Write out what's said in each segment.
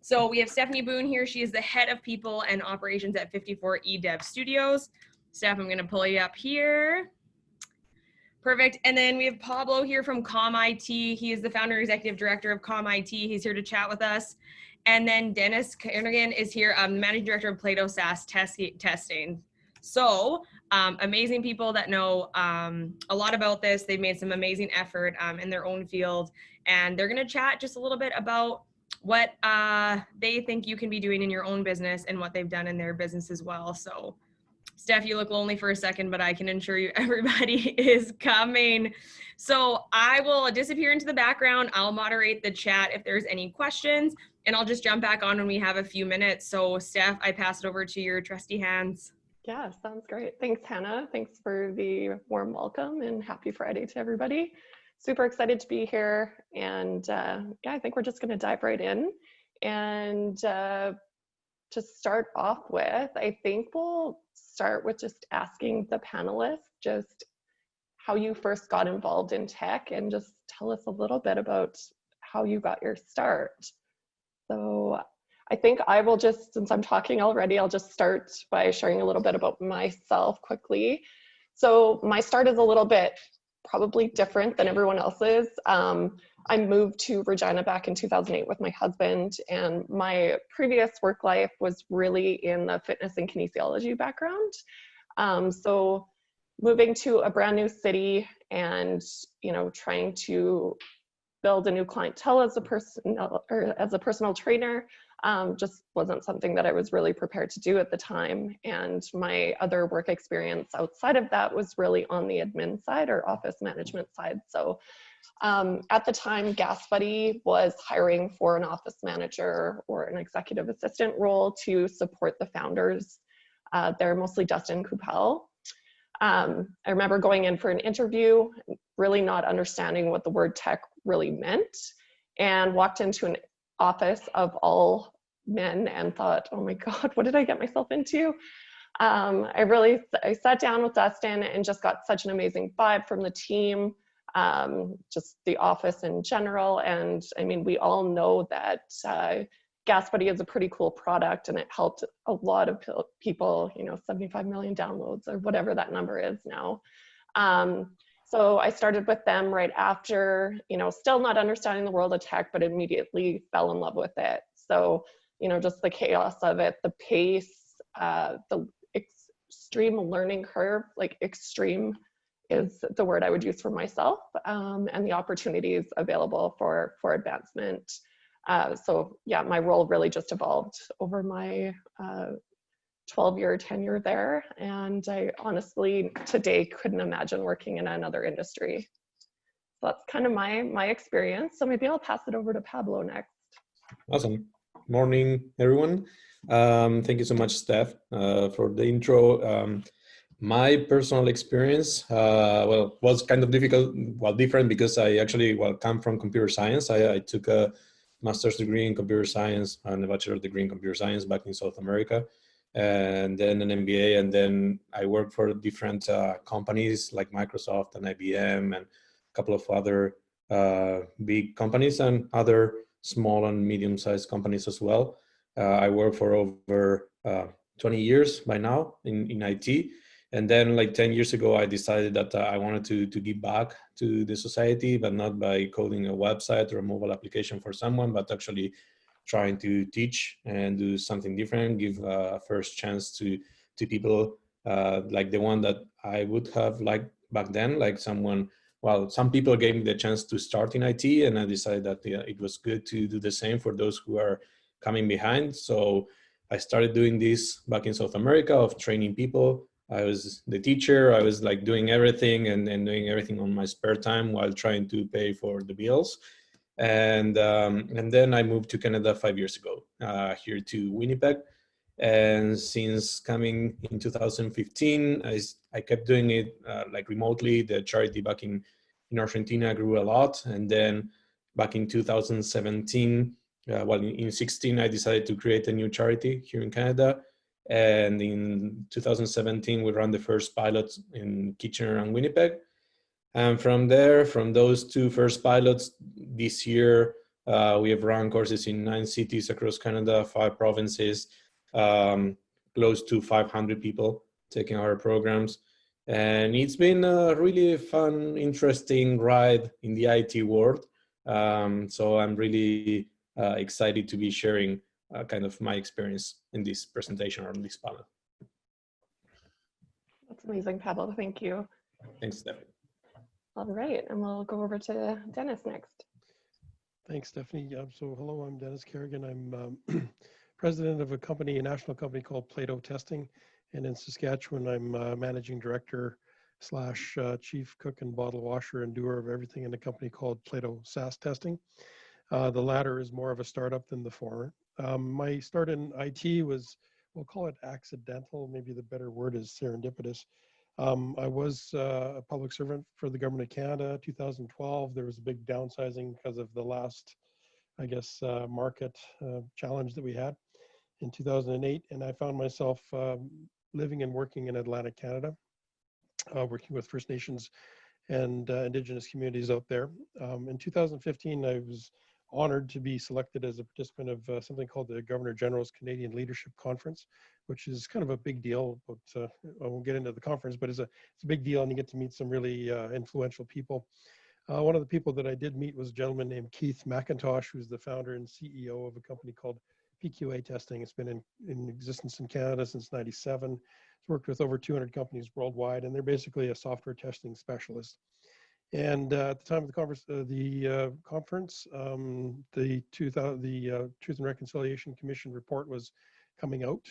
So we have Stephanie Boon here. She is the head of people and operations at 54 eDev Studios. Steph, I'm going to pull you up here. Perfect. And then we have Pablo here from ComIt. He is the founder and executive director of ComIt. He's here to chat with us. And then Denis Carignan is here, managing director of PLATOSask Testing. So amazing people that know a lot about this. They've made some amazing effort in their own field. And they're going to chat just a little bit about what they think you can be doing in your own business and what they've done in their business as well. So Steph, you look lonely for a second, but I can assure you everybody is coming. So I will disappear into the background. I'll moderate the chat if there's any questions, and I'll just jump back on when we have a few minutes. So Steph, I pass it over to your trusty hands. Yeah, sounds great. Thanks, Hannah. Thanks for the warm welcome and happy Friday to everybody. Super excited to be here. And yeah, I think we're just going to dive right in. And to start off with, I think we'll start with just asking the panelists just how you first got involved in tech and just tell us a little bit about how you got your start. So I think I will just, since I'm talking already, I'll just start by sharing a little bit about myself quickly. So my start is a little bit probably different than everyone else's. I moved to Regina back in 2008 with my husband, and my previous work life was really in the fitness and kinesiology background. So moving to a brand new city and, you know, trying to build a new clientele as a personal trainer just wasn't something that I was really prepared to do at the time. And my other work experience outside of that was really on the admin side or office management side. So at the time, GasBuddy was hiring for an office manager or an executive assistant role to support the founders. They're mostly Dustin Coupel. I remember going in for an interview, really not understanding what the word tech really meant, and walked into an office of all men and thought, oh my God, what did I get myself into? I sat down with Dustin and just got such an amazing vibe from the team, just the office in general. And I mean, we all know that GasBuddy is a pretty cool product, and it helped a lot of people, you know, 75 million downloads or whatever that number is now. So I started with them right after, you know, still not understanding the world of tech, but immediately fell in love with it. So, you know, just the chaos of it, the pace, the extreme learning curve, like extreme is the word I would use for myself, and the opportunities available for advancement. So yeah, my role really just evolved over my 12-year tenure there. And I honestly today couldn't imagine working in another industry. So that's kind of my experience. So maybe I'll pass it over to Pablo next. Awesome. Morning, everyone. Thank you so much, Steph, for the intro. My personal experience, well, was kind of different because I actually, come from computer science. I took a master's degree in computer science and a bachelor's degree in computer science back in South America, and then an MBA. And then I worked for different companies like Microsoft and IBM and a couple of other big companies and other small and medium-sized companies as well. I worked for over 20 years by now in IT. And then like 10 years ago, I decided that I wanted to give back to the society, but not by coding a website or a mobile application for someone, but actually trying to teach and do something different, give a first chance to people like the one that I would have liked back then, like someone, some people gave me the chance to start in IT, and I decided that it was good to do the same for those who are coming behind. So I started doing this back in South America of training people. I was the teacher. I was like doing everything and doing everything on my spare time while trying to pay for the bills. And then I moved to Canada 5 years ago, here to Winnipeg. And since coming in 2015, I kept doing it like remotely. The charity back in Argentina grew a lot. And then back in 2017, in 16, I decided to create a new charity here in Canada. And in 2017, we ran the first pilots in Kitchener and Winnipeg. And from there, from those two first pilots, this year, We have run courses in 9 cities across Canada, 5 provinces, close to 500 people taking our programs. And it's been a really fun, interesting ride in the IT world. So I'm really excited to be sharing kind of my experience in this presentation or on this panel. That's amazing, Pablo. Thank you. Thanks, Stephanie. All right, and we'll go over to Denis next. Thanks, Stephanie. So hello, I'm Denis Carignan. I'm president of a national company called PLATO Testing. And in Saskatchewan, I'm managing director / chief cook and bottle washer and doer of everything in a company called PLATOSask Testing. The latter is more of a startup than the former. My start in IT was, we'll call it accidental. Maybe the better word is serendipitous. I was a public servant for the government of Canada. 2012, there was a big downsizing because of the last, I guess, market challenge that we had in 2008. And I found myself living and working in Atlantic Canada, working with First Nations and Indigenous communities out there. In 2015, I was honored to be selected as a participant of something called the Governor General's Canadian Leadership Conference, which is kind of a big deal. But I won't get into the conference, but it's a big deal, and you get to meet some really influential people. One of the people that I did meet was a gentleman named Keith McIntosh, who's the founder and CEO of a company called PQA Testing. It's been in existence in Canada since '97. It's worked with over 200 companies worldwide, and they're basically a software testing specialist. And at the time of the conference, the Truth and Reconciliation Commission report was coming out.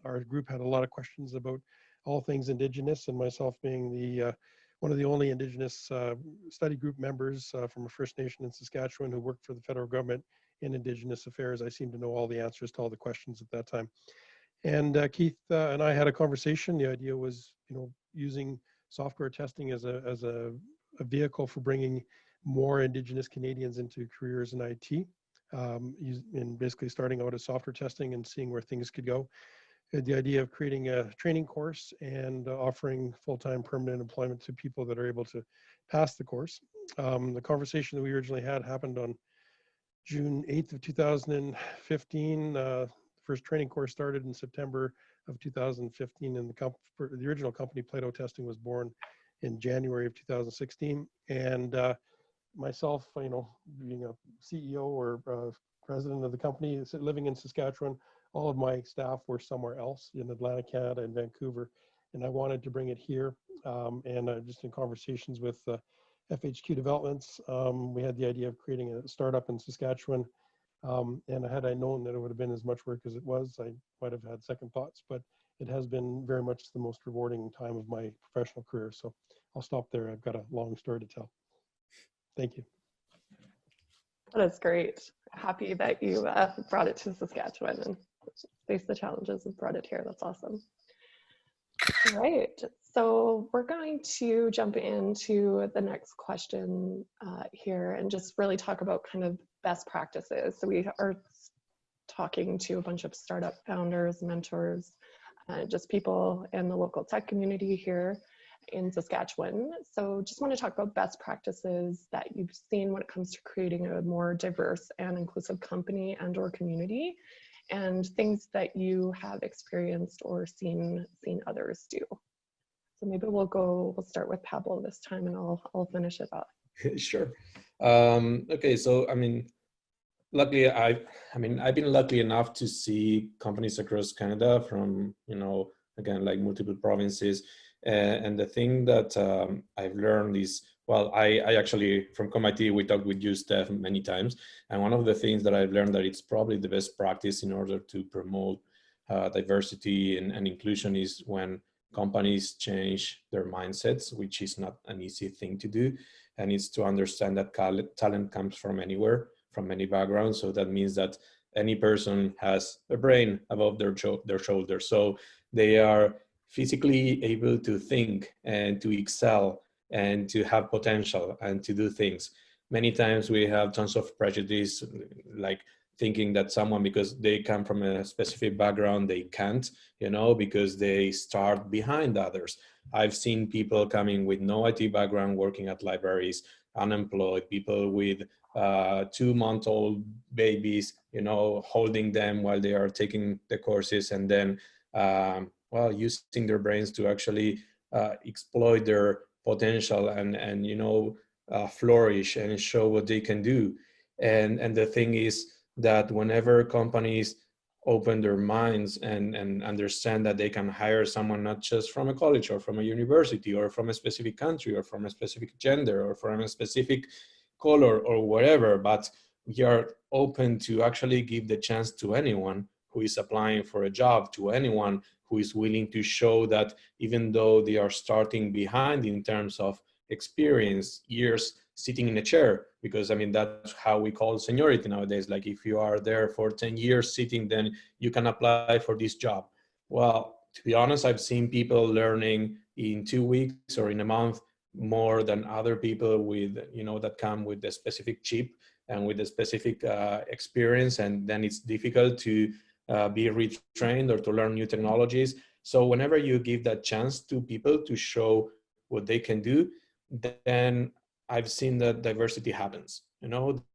Our group had a lot of questions about all things Indigenous, and myself being the one of the only Indigenous study group members from a First Nation in Saskatchewan who worked for the federal government in Indigenous affairs. I seem to know all the answers to all the questions at that time. And Keith and I had a conversation. The idea was, using software testing as a vehicle for bringing more Indigenous Canadians into careers in IT, and basically starting out as software testing and seeing where things could go. The idea of creating a training course and offering full-time permanent employment to people that are able to pass the course. The conversation that we originally had happened on June 8th of 2015. The first training course started in September of 2015, and the original company, PLATO Testing, was born in January of 2016. And myself, being a CEO or president of the company, living in Saskatchewan, all of my staff were somewhere else in Atlantic Canada and Vancouver, and I wanted to bring it here. And just in conversations with FHQ Developments, we had the idea of creating a startup in Saskatchewan. And had I known that it would have been as much work as it was, I might have had second thoughts, but it has been very much the most rewarding time of my professional career. So I'll stop there. I've got a long story to tell. Thank you. That is great. Happy that you brought it to Saskatchewan and faced the challenges and brought it here. That's awesome. All right, so we're going to jump into the next question here and just really talk about kind of best practices. So we are talking to a bunch of startup founders, mentors, just people in the local tech community here in Saskatchewan. So just want to talk about best practices that you've seen when it comes to creating a more diverse and inclusive company and or community, and things that you have experienced or seen others do. So maybe we'll start with Pablo this time, and I'll finish it up. Sure. Okay, so luckily I've been lucky enough to see companies across Canada from again, like multiple provinces, and the thing that I've learned is, well, I actually, from ComIt, we talked with you, Steph, many times, and one of the things that I've learned that it's probably the best practice in order to promote diversity and inclusion is when companies change their mindsets, which is not an easy thing to do, and it's to understand that talent comes from anywhere, from any background. So that means that any person has a brain above their shoulders, so they are physically able to think and to excel and to have potential and to do things. Many times we have tons of prejudice, like thinking that someone, because they come from a specific background, they can't, because they start behind others. I've seen people coming with no IT background working at libraries, unemployed, people with 2-month-old babies, holding them while they are taking the courses, and then well, using their brains to actually exploit their potential and flourish and show what they can do. And the thing is that whenever companies open their minds and understand that they can hire someone not just from a college or from a university or from a specific country or from a specific gender or from a specific color or whatever, but we are open to actually give the chance to anyone who is applying for a job, to anyone who is willing to show that even though they are starting behind in terms of experience, years sitting in a chair, because I mean, that's how we call seniority nowadays. Like if you are there for 10 years sitting, then you can apply for this job. Well, to be honest, I've seen people learning in 2 weeks or in a month more than other people with, that come with a specific chip and with a specific experience. And then it's difficult to be retrained or to learn new technologies. So whenever you give that chance to people to show what they can do, then I've seen that diversity happens,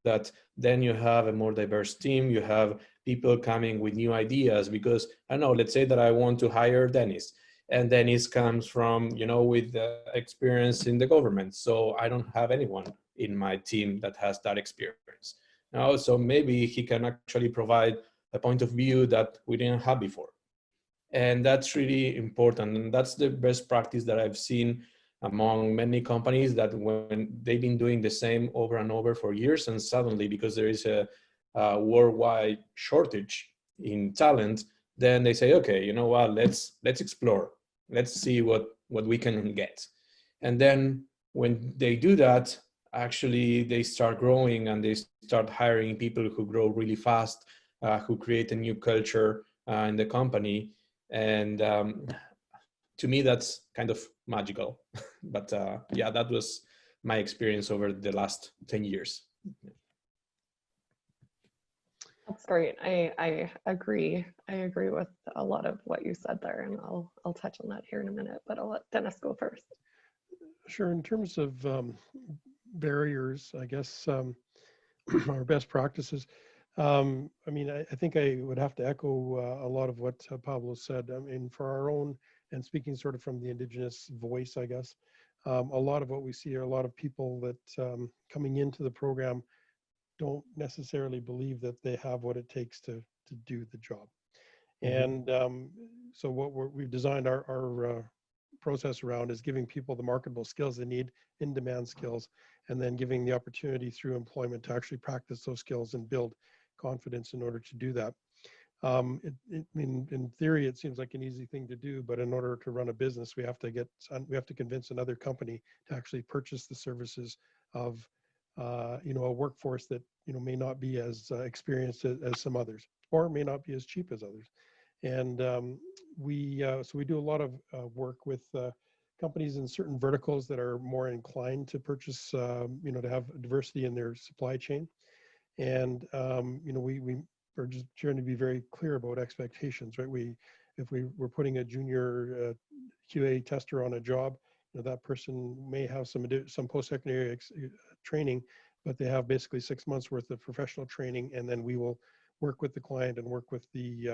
that then you have a more diverse team, you have people coming with new ideas, because I know, let's say that I want to hire Denis, and Denis comes from, with experience in the government. So I don't have anyone in my team that has that experience. So maybe he can actually provide a point of view that we didn't have before. And that's really important. And that's the best practice that I've seen among many companies, that when they've been doing the same over and over for years, and suddenly, because there is a worldwide shortage in talent, then they say, okay, you know what, let's explore. Let's see what we can get. And then when they do that, actually they start growing and they start hiring people who grow really fast, who create a new culture in the company. And to me, that's kind of magical. But yeah, that was my experience over the last 10 years. That's great. I agree. I agree with a lot of what you said there, and I'll touch on that here in a minute, but I'll let Denis go first. Sure. In terms of barriers, I guess, our best practices, I mean, I think I would have to echo a lot of what Pablo said. I mean, for our own, and speaking sort of from the Indigenous voice, I guess, a lot of what we see are a lot of people that coming into the program don't necessarily believe that they have what it takes to do the job. Mm-hmm. And so what we've designed our process around is giving people the marketable skills they need, in-demand skills, and then giving the opportunity through employment to actually practice those skills and build confidence in order to do that. I mean, in theory, it seems like an easy thing to do, but in order to run a business, we have to convince another company to actually purchase the services of a workforce that may not be as experienced as some others, or may not be as cheap as others. And so we do a lot of work with companies in certain verticals that are more inclined to purchase, to have diversity in their supply chain. And we're just trying to be very clear about expectations, right? If we're putting a junior QA tester on a job, that person may have some post-secondary training, but they have basically 6 months worth of professional training, and then we will work with the client and work with the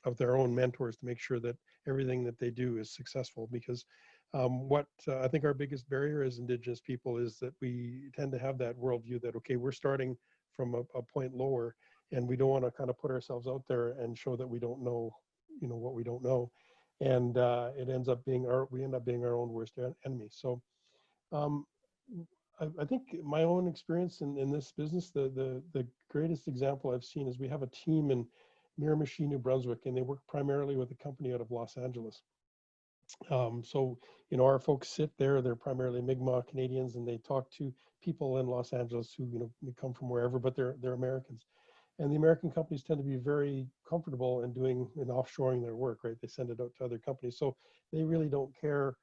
of their own mentors to make sure that everything that they do is successful. Because what I think our biggest barrier as Indigenous people is that we tend to have that worldview that, okay, we're starting from a point lower, and we don't want to kind of put ourselves out there and show that we don't know, what we don't know, and it ends up being we end up being our own worst enemy. So I think my own experience in this business, the greatest example I've seen is we have a team in Miramichi, New Brunswick, and they work primarily with a company out of Los Angeles. So, our folks sit there, they're primarily Mi'kmaq Canadians, and they talk to people in Los Angeles who, come from wherever, but they're Americans. And the American companies tend to be very comfortable in doing and offshoring their work, right? They send it out to other companies. So they really don't care,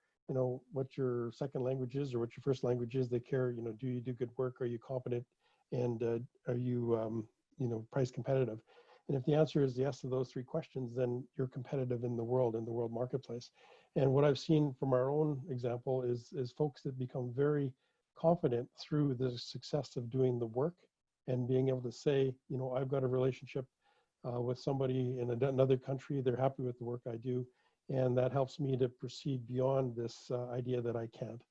what your second language is or what your first language is. They care, do you do good work? Are you competent? And are you, price competitive? And if the answer is yes to those three questions, then you're competitive in the world marketplace. And what I've seen from our own example is folks that become very confident through the success of doing the work and being able to say, you know, I've got a relationship with somebody in another country, they're happy with the work I do, and that helps me to proceed beyond this idea that I can't.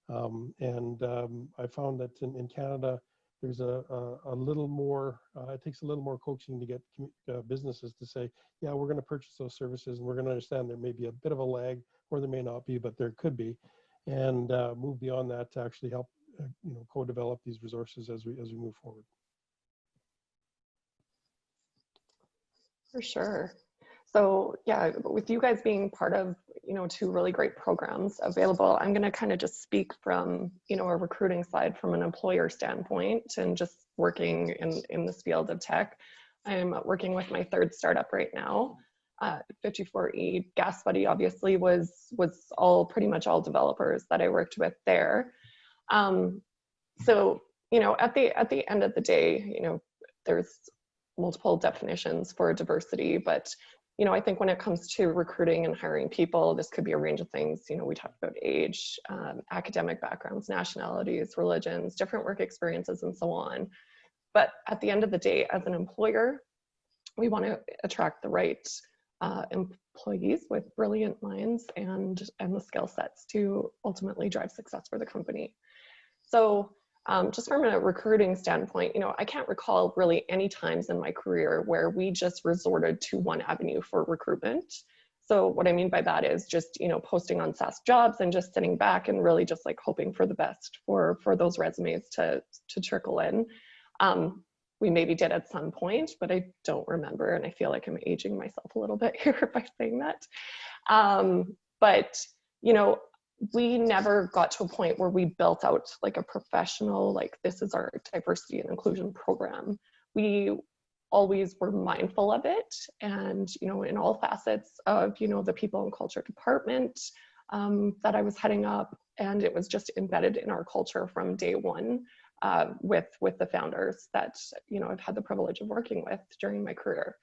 I found that in Canada, there's a little more, it takes a little more coaching to get businesses to say, yeah, we're going to purchase those services, and we're going to understand there may be a bit of a lag, or there may not be, but there could be, and move beyond that to actually help you know, co-develop these resources as we move forward. For sure. So yeah, with you guys being part of, you know, 2 really great programs available, I'm going to kind of just speak from, you know, a recruiting side from an employer standpoint and just working in this field of tech. I'm working with my 3rd startup right now. 54E Gas Buddy obviously was all pretty much all developers that I worked with there. So, you know, at the end of the day, you know, there's multiple definitions for diversity, but you know, I think when it comes to recruiting and hiring people, this could be a range of things. You know, we talked about age, academic backgrounds, nationalities, religions, different work experiences, and so on. But at the end of the day, as an employer, we want to attract the right employees with brilliant minds and the skill sets to ultimately drive success for the company. So just from a recruiting standpoint, you know, I can't recall really any times in my career where we just resorted to one avenue for recruitment. So what I mean by that is just, you know, posting on Sask jobs and just sitting back and really just like hoping for the best for those resumes to trickle in. We maybe did at some point, but I don't remember. And I feel like I'm aging myself a little bit here by saying that. But, you know, we never got to a point where we built out like a professional, like this is our diversity and inclusion program. We always were mindful of it. And, you know, in all facets of, you know, the people and culture department that I was heading up, and it was just embedded in our culture from day one with the founders that, you know, I've had the privilege of working with during my career.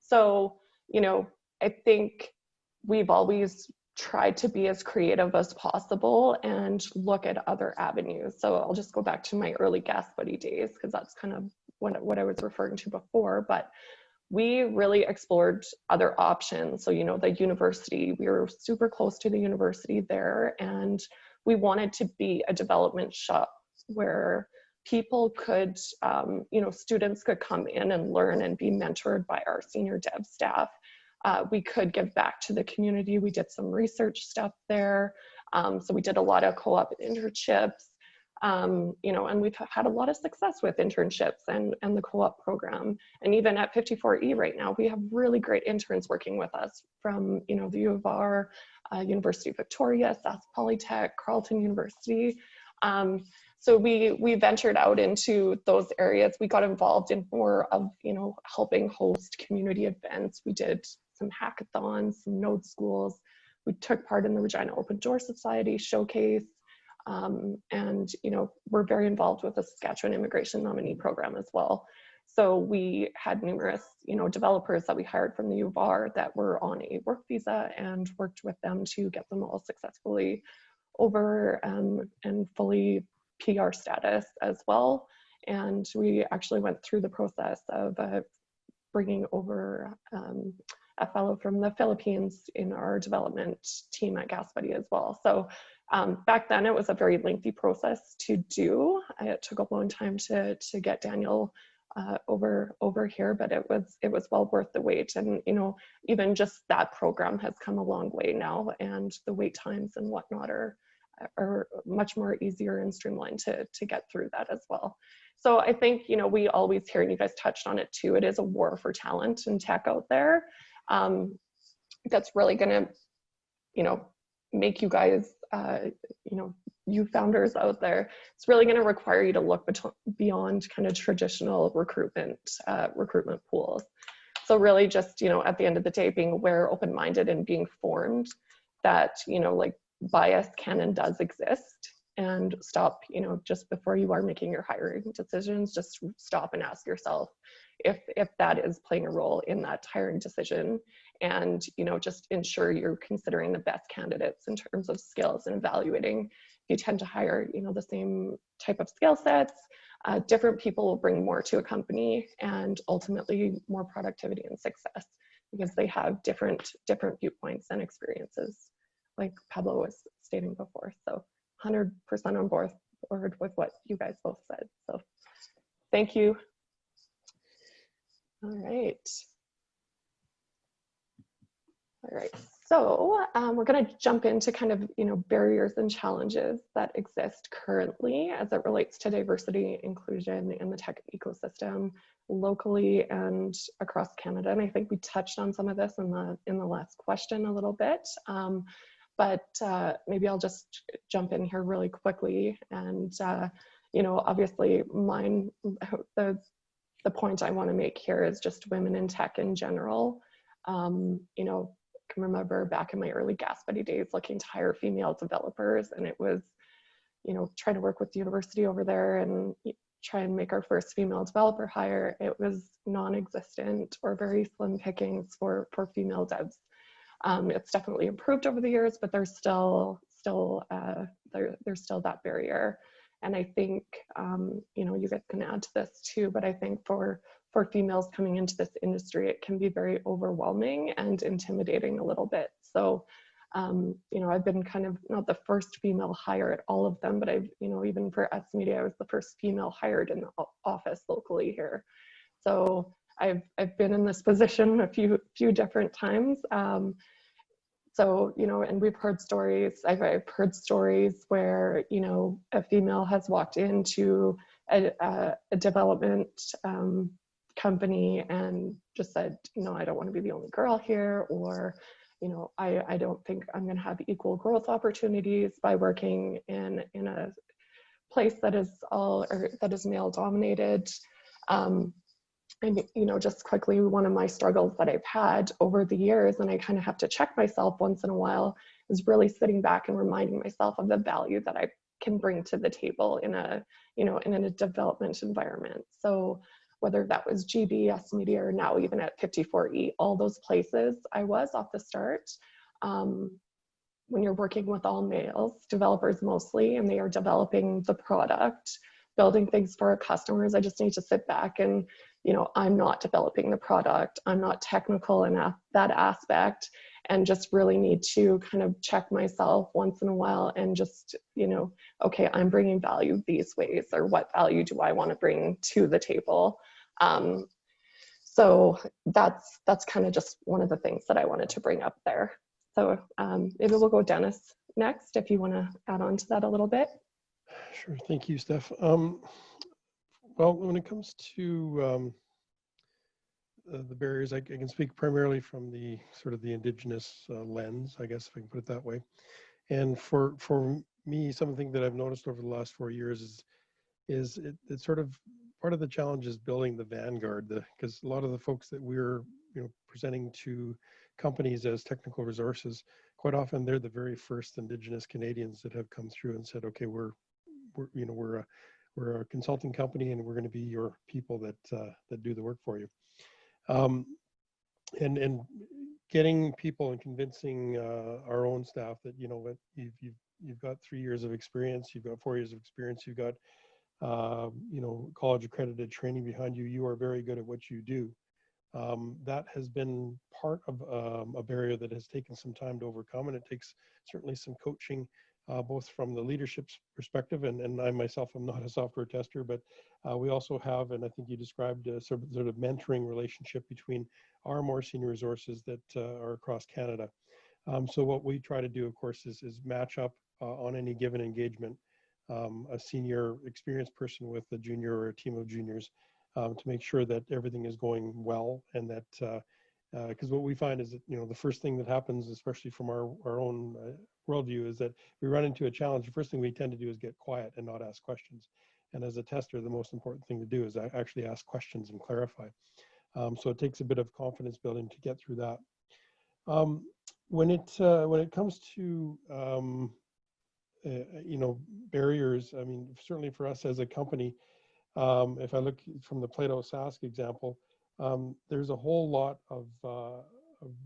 So, you know, I think we've always tried to be as creative as possible and look at other avenues. So I'll just go back to my early Gas Buddy days, because that's kind of what I was referring to before. But we really explored other options. So, you know, the university, we were super close to the university there, and we wanted to be a development shop where people could, you know, students could come in and learn and be mentored by our senior dev staff. We could give back to the community. We did some research stuff there. So we did a lot of co-op internships, you know, and we've had a lot of success with internships and the co-op program. And even at 54E right now, we have really great interns working with us from, you know, the U of R, University of Victoria, Sask Polytech, Carleton University. So we ventured out into those areas. We got involved in more of, you know, helping host community events. We did some hackathons, some node schools. We took part in the Regina Open Door Society showcase. And, you know, we're very involved with the Saskatchewan Immigration Nominee Program as well. So we had numerous, you know, developers that we hired from the U of R that were on a work visa and worked with them to get them all successfully over and fully PR status as well. And we actually went through the process of bringing over a fellow from the Philippines in our development team at Gas Buddy as well. So back then it was a very lengthy process to do. It took a long time to get Daniel over here, but it was well worth the wait. And, you know, even just that program has come a long way now, and the wait times and whatnot are much more easier and streamlined to get through that as well. So I think, you know, we always hear, and you guys touched on it too, it is a war for talent and tech out there. That's really gonna, you know, make you guys, you know, you founders out there, it's really gonna require you to look beyond kind of traditional recruitment pools. So really just, you know, at the end of the day, being aware, open-minded, and being formed that, you know, like, bias can and does exist, and stop, you know, just before you are making your hiring decisions, just stop and ask yourself if that is playing a role in that hiring decision, and, you know, just ensure you're considering the best candidates in terms of skills and evaluating you tend to hire, the same type of skill sets. Different people will bring more to a company, and ultimately more productivity and success, because they have different viewpoints and experiences, like Pablo was stating before. So 100% on board with what you guys both said. So thank you. All right. All right, so we're going to jump into kind of, barriers and challenges that exist currently as it relates to diversity, inclusion in the tech ecosystem locally and across Canada. And I think we touched on some of this in the last question a little bit, but maybe I'll just jump in here really quickly. And obviously, the point I want to make here is just women in tech in general. I can remember back in my early Gas Buddy days looking to hire female developers, and it was, trying to work with the university over there and try and make our first female developer hire. It was non-existent or very slim pickings for female devs. It's definitely improved over the years, but there's still that barrier. And I think, you guys can add to this too, but I think for females coming into this industry, it can be very overwhelming and intimidating a little bit. So, I've been kind of not the first female hire at all of them, but I've, even for S Media, I was the first female hired in the office locally here. So I've been in this position a few different times. So, and we've heard stories, I've heard stories where, a female has walked into a development company and just said, I don't want to be the only girl here, or, I don't think I'm going to have equal growth opportunities by working in a place that is male dominated. And, just quickly, one of my struggles that I've had over the years, and I kind of have to check myself once in a while, is really sitting back and reminding myself of the value that I can bring to the table in a development environment. So whether that was GB, S Media, or now even at 54E, all those places I was off the start. When you're working with all males, developers mostly, and they are developing the product, building things for our customers, I just need to sit back and, I'm not developing the product, I'm not technical in that aspect, and just really need to kind of check myself once in a while and just, okay, I'm bringing value these ways, or what value do I want to bring to the table? So that's kind of just one of the things that I wanted to bring up there. So maybe we'll go Denis next, if you want to add on to that a little bit. Sure, thank you, Steph. Well, when it comes to the barriers, I can speak primarily from the sort of the Indigenous lens, I guess, if I can put it that way. And for me, something that I've noticed over the last 4 years is it's sort of part of the challenge is building the vanguard, because a lot of the folks that we're presenting to companies as technical resources, quite often they're the very first Indigenous Canadians that have come through and said, okay, we're a consulting company, and we're going to be your people that do the work for you. And getting people and convincing our own staff that you've got 3 years of experience, you've got 4 years of experience, you've got college accredited training behind you, you are very good at what you do. That has been part of a barrier that has taken some time to overcome, and it takes certainly some coaching, both from the leadership's perspective, and I myself am not a software tester, but we also have, and I think you described a sort of mentoring relationship between our more senior resources that are across Canada. So what we try to do, of course, is match up on any given engagement a senior experienced person with a junior or a team of juniors to make sure that everything is going well, and that because what we find is that the first thing that happens, especially from our own worldview, is that we run into a challenge. The first thing we tend to do is get quiet and not ask questions. And as a tester, the most important thing to do is actually ask questions and clarify. So it takes a bit of confidence building to get through that. When it comes to barriers, I mean, certainly for us as a company, if I look from the PLATOSask example, there's a whole lot of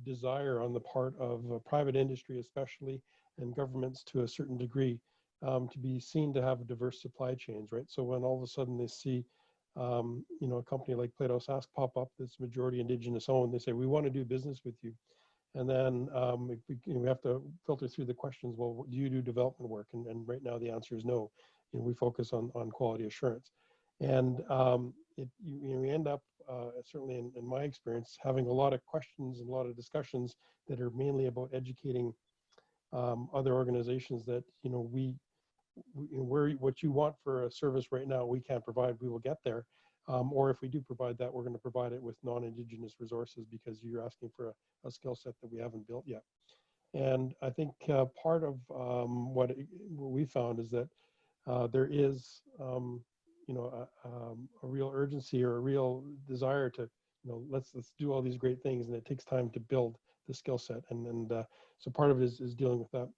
desire on the part of private industry, especially, and governments to a certain degree, to be seen to have diverse supply chains, right? So when all of a sudden they see, a company like PLATOSask pop up that's majority Indigenous owned, they say, we want to do business with you. And then we have to filter through the questions. Well, do you do development work? And right now the answer is no. We focus on quality assurance. And we end up, certainly in my experience, having a lot of questions and a lot of discussions that are mainly about educating other organizations that, what you want for a service right now, we can't provide, we will get there. Or if we do provide that, we're going to provide it with non-Indigenous resources because you're asking for a skill set that we haven't built yet. And I think part of what we found is that there is, a real urgency or a real desire to, let's do all these great things, and it takes time to build the skill set. And so part of it is dealing with that.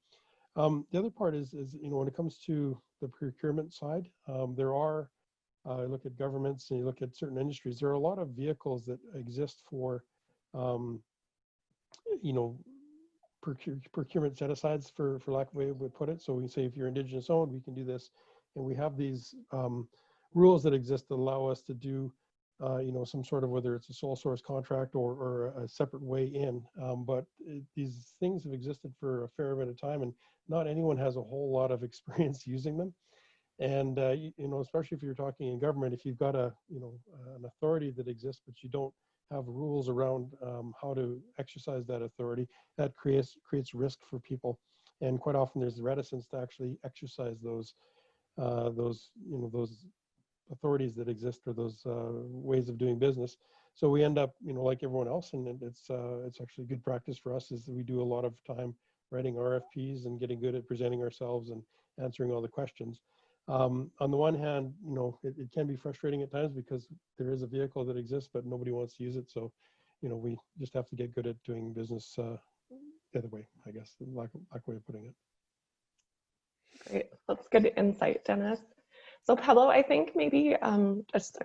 The other part is when it comes to the procurement side, there are, you look at governments and you look at certain industries, there are a lot of vehicles that exist for, procurement set-asides, for lack of a way to put it. So we say if you're Indigenous owned, we can do this. And we have these rules that exist that allow us to do, some sort of, whether it's a sole source contract or a separate way in. But these things have existed for a fair bit of time, and not anyone has a whole lot of experience using them. And, especially if you're talking in government, if you've got an authority that exists, but you don't have rules around how to exercise that authority, that creates risk for people. And quite often there's reticence to actually exercise those authorities that exist, or those ways of doing business. So we end up, like everyone else, and it's actually good practice for us, is that we do a lot of time writing RFPs and getting good at presenting ourselves and answering all the questions. On the one hand, it can be frustrating at times because there is a vehicle that exists, but nobody wants to use it. So, we just have to get good at doing business the other way, I guess, lack way of putting it. Great, that's good insight, Denis. So Pablo, I think maybe I'm just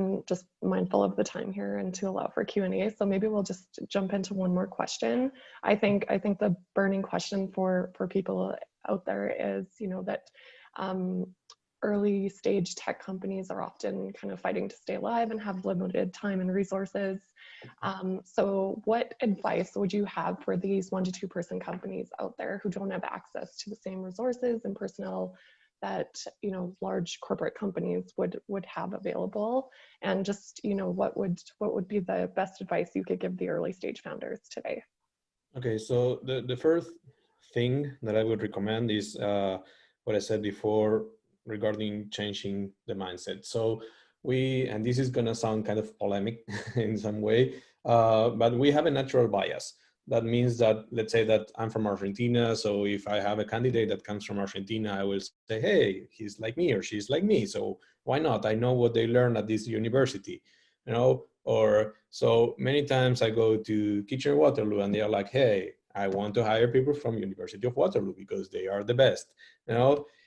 mindful of the time here and to allow for Q&A. So maybe we'll just jump into one more question. I think the burning question for people out there is, that early stage tech companies are often kind of fighting to stay alive and have limited time and resources. So what advice would you have for these 1 to 2 person companies out there who don't have access to the same resources and personnel that large corporate companies would have available? And just what would be the best advice you could give the early stage founders today? Okay, so the first thing that I would recommend is what I said before regarding changing the mindset. So and this is going to sound kind of polemic in some way, but we have a natural bias. That means that, let's say that I'm from Argentina. So if I have a candidate that comes from Argentina, I will say, hey, he's like me or she's like me. So why not? I know what they learn at this university, or so many times I go to Kitchener-Waterloo and they are like, hey, I want to hire people from University of Waterloo because they are the best,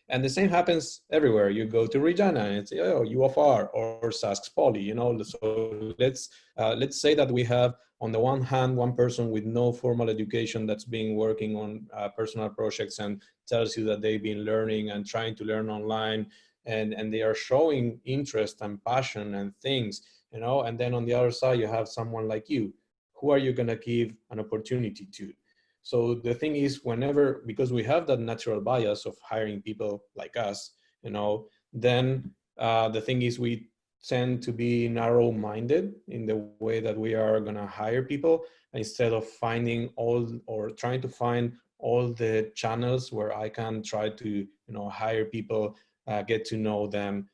And the same happens everywhere. You go to Regina and it's, U of R or Sask Poly, So let's say that we have, on the one hand, one person with no formal education that's been working on personal projects and tells you that they've been learning and trying to learn online, and they are showing interest and passion and things, And then on the other side, you have someone like you. Who are you going to give an opportunity to? So the thing is, because we have that natural bias of hiring people like us, then the thing is we tend to be narrow-minded in the way that we are going to hire people, instead of trying to find all the channels where I can try to, hire people, get to know them,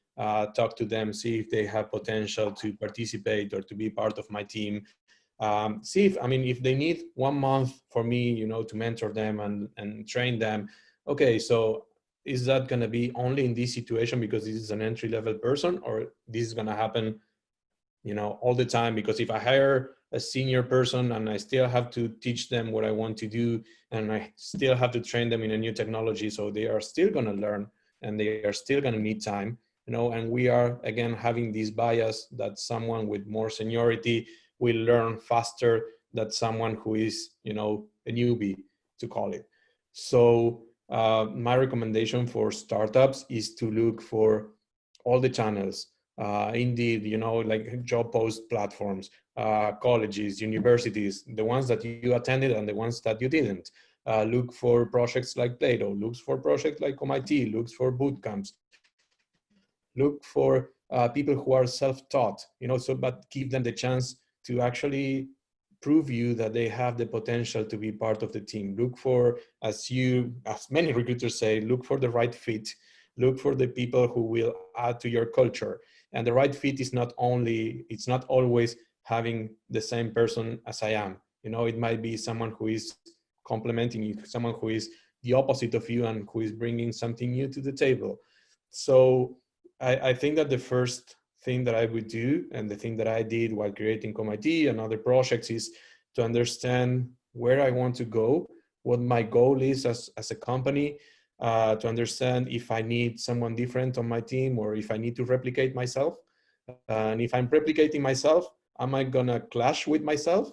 talk to them, see if they have potential to participate or to be part of my team. See if they need 1 month for me, to mentor them and train them. Okay, so is that going to be only in this situation because this is an entry-level person, or this is going to happen, all the time? Because if I hire a senior person and I still have to teach them what I want to do, and I still have to train them in a new technology, so they are still going to learn and they are still going to need time, and we are again having this bias that someone with more seniority will learn faster than someone who is, a newbie, to call it. So my recommendation for startups is to look for all the channels. Indeed, you know, like job post platforms, colleges, universities, the ones that you attended and the ones that you didn't. Look for projects like Plato, looks for projects like ComIt, looks for boot camps, look for people who are self-taught, you know, so, but give them the chance to actually prove you that they have the potential to be part of the team. Look for, as many recruiters say, look for the right fit. Look for the people who will add to your culture. And the right fit is not always having the same person as I am. You know, it might be someone who is complementing you, someone who is the opposite of you and who is bringing something new to the table. So I think that the first thing that I would do, and the thing that I did while creating ComIt and other projects, is to understand where I want to go, what my goal is as a company, to understand if I need someone different on my team or if I need to replicate myself. And if I'm replicating myself, am I gonna clash with myself?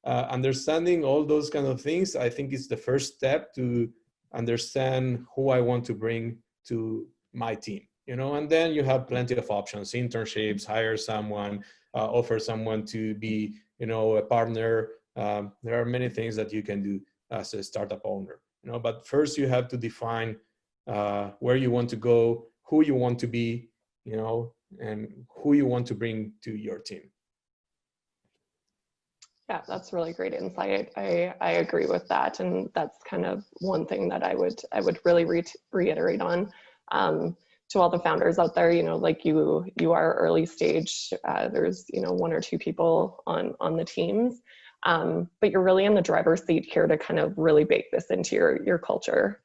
Understanding all those kind of things, I think is the first step to understand who I want to bring to my team, you know, and then you have plenty of options: internships, hire someone, offer someone to be, you know, a partner. There are many things that you can do as a startup owner, you know, but first you have to define where you want to go, who you want to be, you know, and who you want to bring to your team. Yeah, that's really great insight. I agree with that, and that's kind of one thing that I would really reiterate on to all the founders out there. You know, like you are early stage. There's, you know, 1 or 2 people on the teams, but you're really in the driver's seat here to kind of really bake this into your culture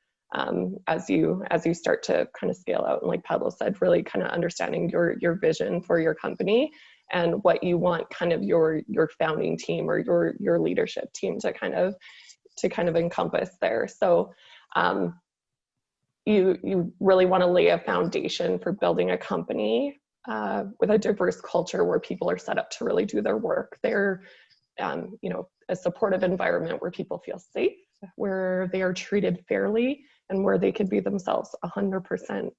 as you start to kind of scale out. And like Pablo said, really kind of understanding your vision for your company and what you want kind of your founding team or your leadership team to kind of encompass there. So you really want to lay a foundation for building a company with a diverse culture where people are set up to really do their work. They're you know, a supportive environment where people feel safe, where they are treated fairly, and where they could be themselves 100%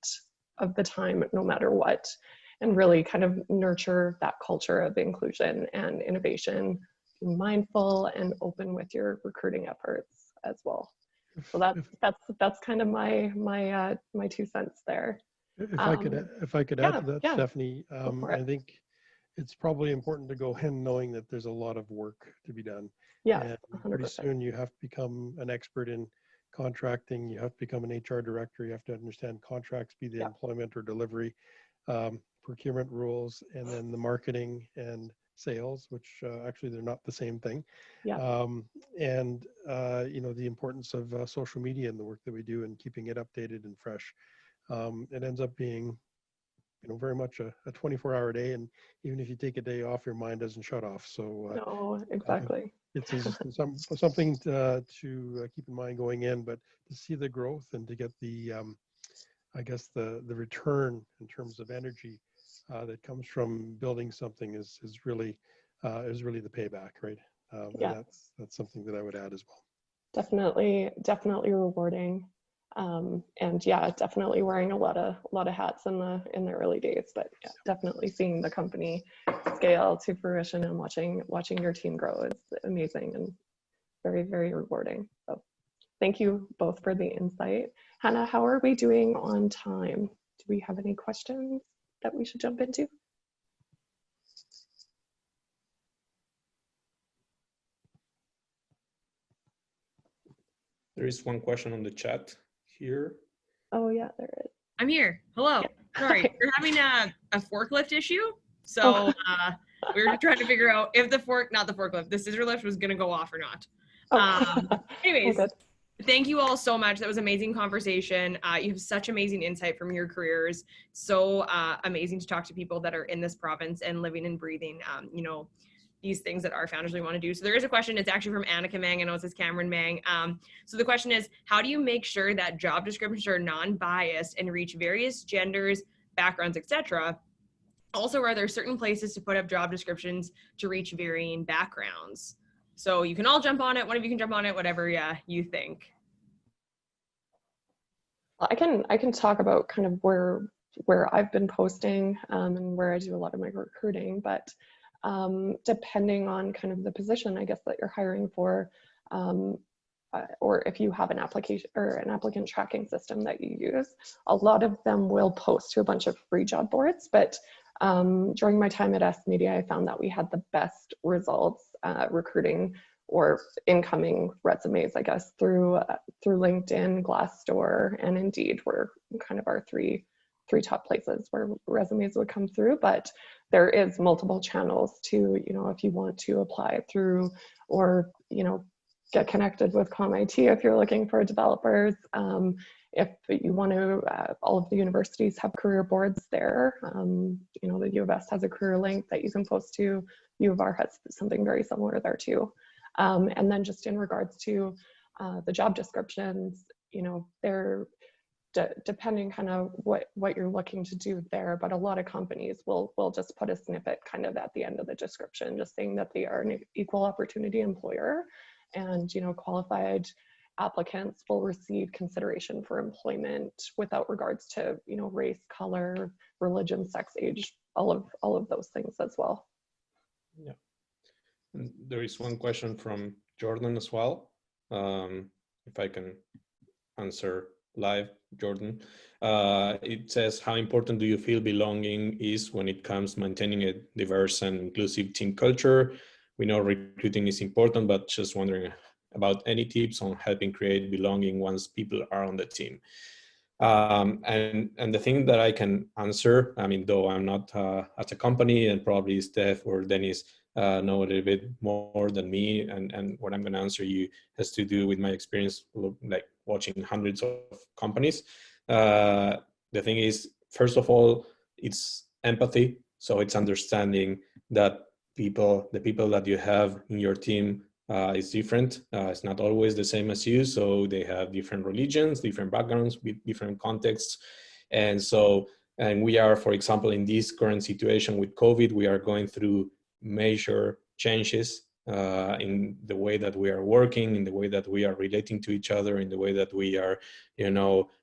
of the time, no matter what. And really kind of nurture that culture of inclusion and innovation, be mindful and open with your recruiting efforts as well. So that's kind of my 2 cents there. If I could add to that, yeah. Stephanie, I think it's probably important to go in knowing that there's a lot of work to be done. Yeah, and 100%. Pretty soon you have to become an expert in contracting. You have to become an HR director. You have to understand contracts, be they employment or delivery, procurement rules, and then the marketing and sales, which actually they're not the same thing. Yeah. You know, the importance of social media and the work that we do and keeping it updated and fresh. It ends up being, you know, very much a 24-hour day, and even if you take a day off, your mind doesn't shut off. So no, exactly. It's something to keep in mind going in, but to see the growth and to get the I guess the return in terms of energy that comes from building something is really the payback, right? Yeah. That's something that I would add as well. Definitely rewarding. And yeah, definitely wearing a lot of hats in the early days, but yeah, definitely seeing the company scale to fruition and watching your team grow is amazing and very, very rewarding. So thank you both for the insight. Hannah, how are we doing on time? Do we have any questions that we should jump into? There is one question on the chat here. Oh yeah, there is. I'm here. Hello. Yeah. Sorry, we're having a forklift issue. So we were trying to figure out if the scissor lift was going to go off or not. Anyways, thank you all so much. That was an amazing conversation. You have such amazing insight from your careers. So amazing to talk to people that are in this province and living and breathing, you know, these things that our founders really want to do. So there is a question. It's actually from Annika Mang. I know it says Cameron Mang. So the question is, how do you make sure that job descriptions are non-biased and reach various genders, backgrounds, etc.? Also, are there certain places to put up job descriptions to reach varying backgrounds? So you can all jump on it. One of you can jump on it, whatever you think. I can talk about kind of where I've been posting and where I do a lot of my recruiting, but depending on kind of the position, I guess, that you're hiring for, or if you have an application or an applicant tracking system that you use, a lot of them will post to a bunch of free job boards. But during my time at S Media, I found that we had the best results recruiting or incoming resumes, I guess, through LinkedIn, Glassdoor, and Indeed were kind of our three top places where resumes would come through. But there is multiple channels to, if you want to apply through, or get connected with ComIt if you're looking for developers. If you want to, all of the universities have career boards there. The U of S has a career link that you can post to. U of R has something very similar there too. And then just in regards to the job descriptions, they're depending kind of what you're looking to do there, but a lot of companies will just put a snippet kind of at the end of the description, just saying that they are an equal opportunity employer, and qualified applicants will receive consideration for employment without regards to race, color, religion, sex, age, all of those things as well. Yeah. And there is one question from Jordan as well. If I can answer live, Jordan. It says, how important do you feel belonging is when it comes to maintaining a diverse and inclusive team culture? We know recruiting is important, but just wondering about any tips on helping create belonging once people are on the team. And the thing that I can answer, I mean, though I'm not at a company, and probably Steph or Denis know a little bit more than me, and what I'm going to answer you has to do with my experience, like watching hundreds of companies. The thing is, first of all, it's empathy. So it's understanding that the people that you have in your team is different. It's not always the same as you. So they have different religions, different backgrounds, different contexts. And we are, for example, in this current situation with COVID, we are going through major changes in the way that we are working, in the way that we are relating to each other, in the way that we are,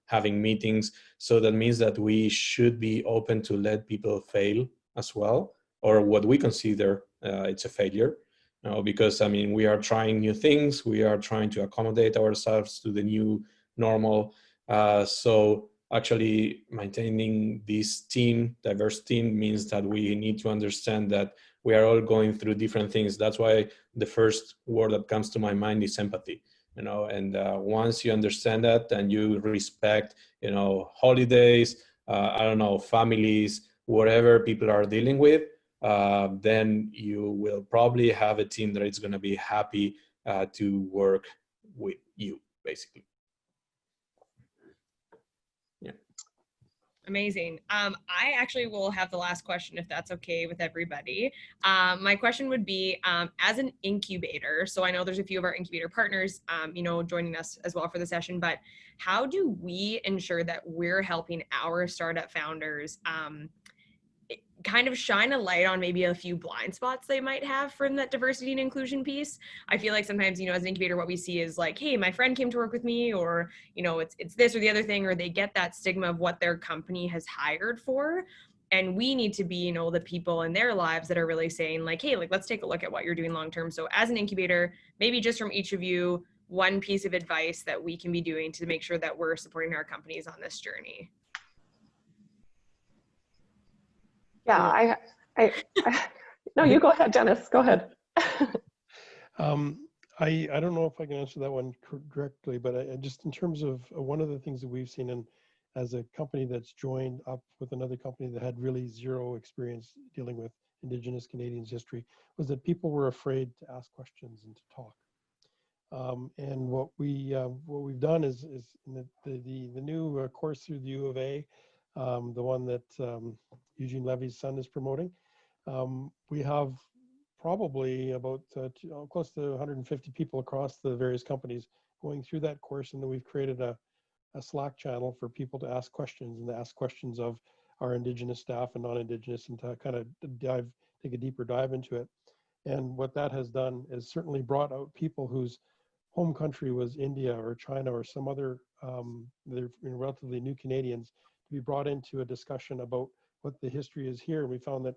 having meetings. So that means that we should be open to let people fail as well, or what we consider it's a failure. Because we are trying new things, we are trying to accommodate ourselves to the new normal. So actually maintaining this diverse team, means that we need to understand that we are all going through different things. That's why the first word that comes to my mind is empathy. And once you understand that and you respect, holidays, families, whatever people are dealing with, then you will probably have a team that is going to be happy to work with you, basically. Yeah. Amazing. I actually will have the last question, if that's okay with everybody. My question would be, as an incubator, so I know there's a few of our incubator partners, joining us as well for the session, but how do we ensure that we're helping our startup founders kind of shine a light on maybe a few blind spots they might have from that diversity and inclusion piece? I feel like sometimes, as an incubator, what we see is like, hey, my friend came to work with me, or, it's this or the other thing, or they get that stigma of what their company has hired for. And we need to be, the people in their lives that are really saying like, hey, let's take a look at what you're doing long-term. So as an incubator, maybe just from each of you, one piece of advice that we can be doing to make sure that we're supporting our companies on this journey. Yeah, no, you go ahead, Denis, go ahead. I don't know if I can answer that one directly, but I just in terms of one of the things that we've seen, and as a company that's joined up with another company that had really zero experience dealing with Indigenous Canadians history, was that people were afraid to ask questions and to talk. And what we've done is in the new course through the U of A, the one that Eugene Levy's son is promoting, we have probably about close to 150 people across the various companies going through that course, and then we've created a Slack channel for people to ask questions, and to ask questions of our Indigenous staff and non-Indigenous, and to kind of take a deeper dive into it. And what that has done is certainly brought out people whose home country was India or China or some other they're relatively new Canadians, to be brought into a discussion about what the history is here. And we found that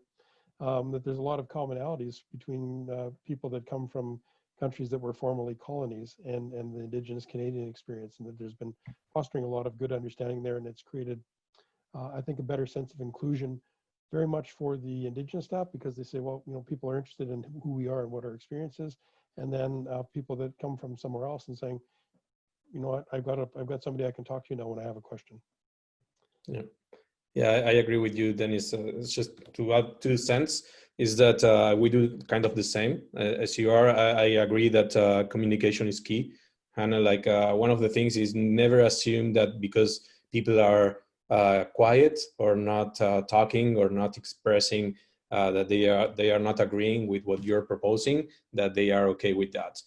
that there's a lot of commonalities between people that come from countries that were formerly colonies and the Indigenous Canadian experience, and that there's been fostering a lot of good understanding there, and it's created, I think, a better sense of inclusion, very much for the Indigenous staff, because they say, well, people are interested in who we are and what our experience is, and then people that come from somewhere else and saying, you know what, I've got somebody I can talk to now when I have a question. Yeah. Yeah, I agree with you, Dennis. It's just to add 2 cents is that we do kind of the same as you are. I agree that communication is key. And one of the things is never assume that because people are quiet or not talking or not expressing that they are not agreeing with what you're proposing, that they are okay with that.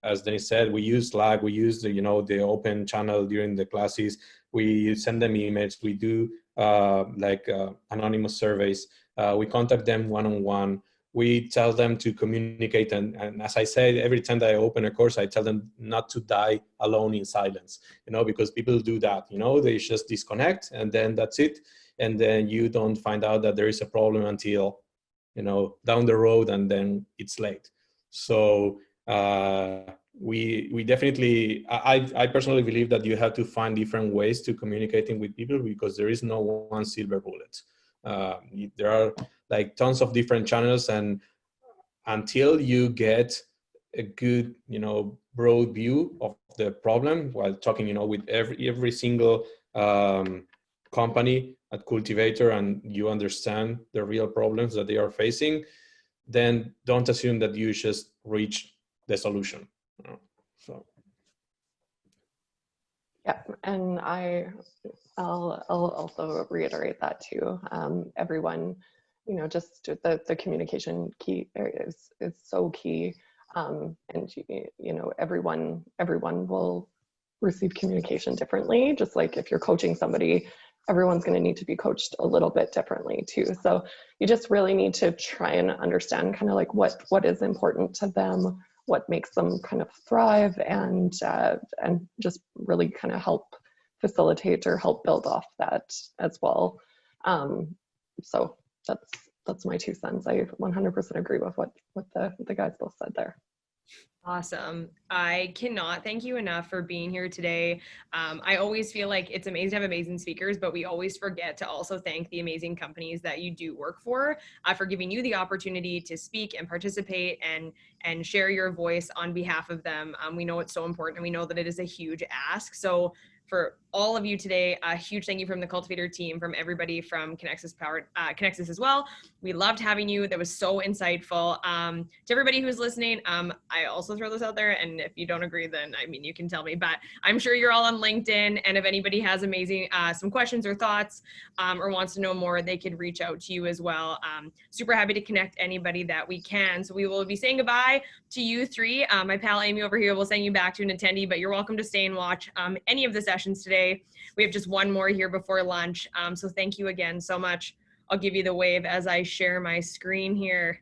As Dennis said, we use Slack, we use the open channel during the classes. We send them emails. We do anonymous surveys. We contact them one-on-one. We tell them to communicate. And as I said, every time that I open a course, I tell them not to die alone in silence, because people do that, they just disconnect and then that's it. And then you don't find out that there is a problem until, down the road, and then it's late. So we definitely, I personally believe that you have to find different ways to communicating with people, because there is no one silver bullet. There are tons of different channels, and until you get a good, broad view of the problem while talking, with every single company at Cultivator, and you understand the real problems that they are facing, then don't assume that you just reach the solution. So. Yeah, and I'll also reiterate that too. Everyone, just the communication key is so key, and everyone will receive communication differently. Just like if you're coaching somebody, everyone's going to need to be coached a little bit differently too. So you just really need to try and understand kind of what is important to them, what makes them kind of thrive, and just really kind of help facilitate or help build off that as well. So that's my 2 cents. I 100% agree with what the guys both said there. Awesome. I cannot thank you enough for being here today. I always feel like it's amazing to have amazing speakers, but we always forget to also thank the amazing companies that you do work for giving you the opportunity to speak and participate and share your voice on behalf of them. We know it's so important, and we know that it is a huge ask. For all of you today, a huge thank you from the Cultivator team, from everybody from Connexus as well. We loved having you. That was so insightful. To everybody who's listening, I also throw this out there, and if you don't agree, then you can tell me, but I'm sure you're all on LinkedIn, and if anybody has amazing some questions or thoughts or wants to know more, they could reach out to you as well. Super happy to connect anybody that we can. So we will be saying goodbye to you three. My pal Amy over here will send you back to an attendee, but you're welcome to stay and watch any of the sessions today. We have just one more here before lunch. So thank you again so much. I'll give you the wave as I share my screen here.